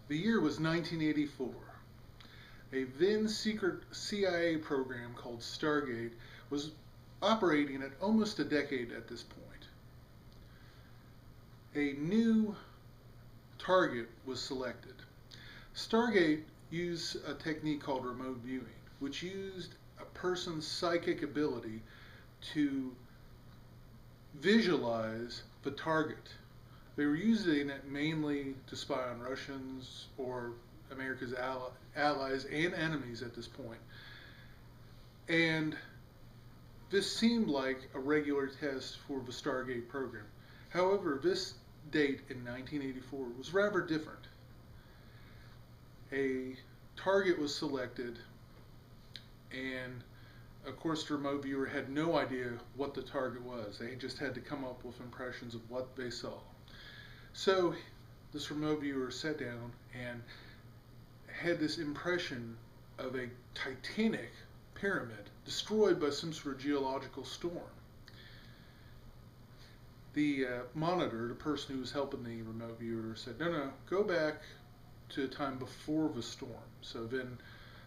The year was 1984. A then secret CIA program called Stargate was operating at almost a decade at this point. A new target was selected. Stargate used a technique called remote viewing, which used a person's psychic ability to visualize the target. They were using it mainly to spy on Russians or America's allies and enemies at this point. And this seemed like a regular test for the Stargate program. However, this date in 1984 was rather different. A target was selected, and of course, the remote viewer had no idea what the target was. They just had to come up with impressions of what they saw. So this remote viewer sat down and had this impression of a titanic pyramid destroyed by some sort of geological storm. The monitor, the person who was helping the remote viewer, said, no, go back to a time before the storm. So then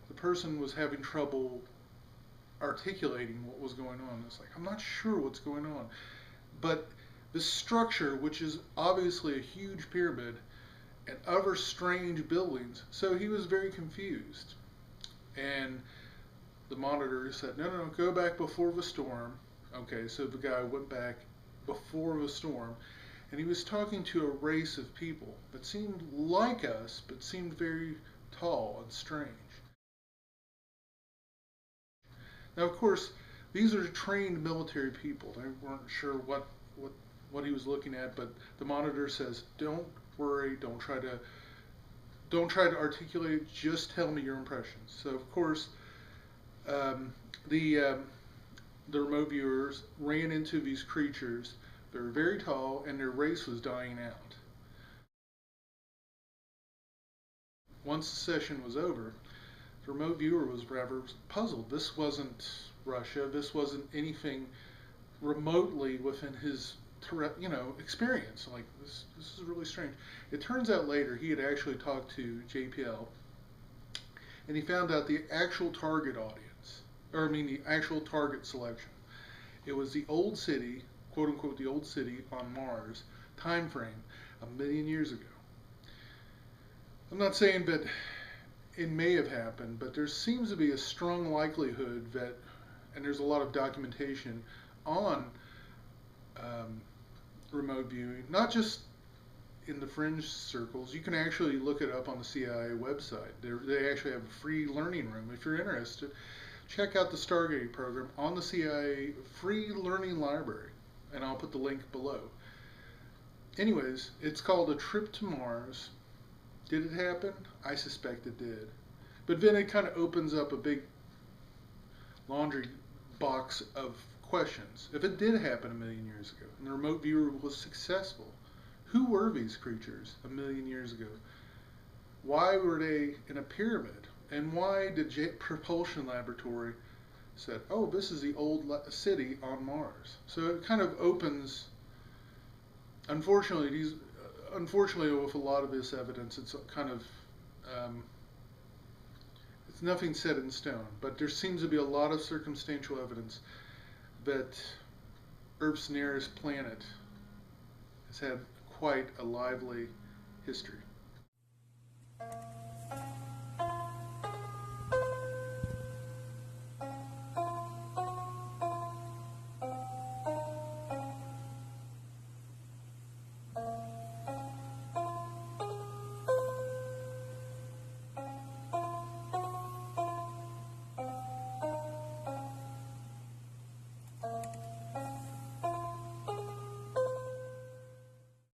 the person was having trouble articulating what was going on. It's like, I'm not sure what's going on. But the structure, which is obviously a huge pyramid, and other strange buildings, so he was very confused. And the monitor said, no, go back before the storm. Okay, so the guy went back before the storm, and he was talking to a race of people that seemed like us, but seemed very tall and strange. Now, of course, these are trained military people. They weren't sure what he was looking at, but the monitor says, "Don't worry. Don't try to articulate it. Just tell me your impressions." So, of course, um, the the remote viewers ran into these creatures. They were very tall, and their race was dying out. Once the session was over, the remote viewer was rather puzzled. This wasn't Russia. This wasn't anything remotely within his experience. Like this is really strange. It turns out later he had actually talked to JPL, and he found out the actual target audience, or I mean the actual target selection. It was the old city, quote unquote, the old city on Mars time frame 1 million years ago. I'm not saying that it may have happened, but there seems to be a strong likelihood that, and there's a lot of documentation on remote viewing, not just in the fringe circles. You can actually look it up on the CIA website. They actually have a free learning room. If you're interested, check out the Stargate program on the CIA free learning library, and I'll put the link below. Anyways, it's called A Trip to Mars. Did it happen? I suspect it did. But then it kind of opens up a big laundry box of questions. If it did happen 1 million years ago and the remote viewer was successful, who were these creatures 1 million years ago? Why were they in a pyramid? And why did Jet Propulsion Laboratory said, oh, this is the old city on Mars? So it kind of opens, unfortunately, with a lot of this evidence, it's kind of, it's nothing set in stone, but there seems to be a lot of circumstantial evidence that Earth's nearest planet has had quite a lively history.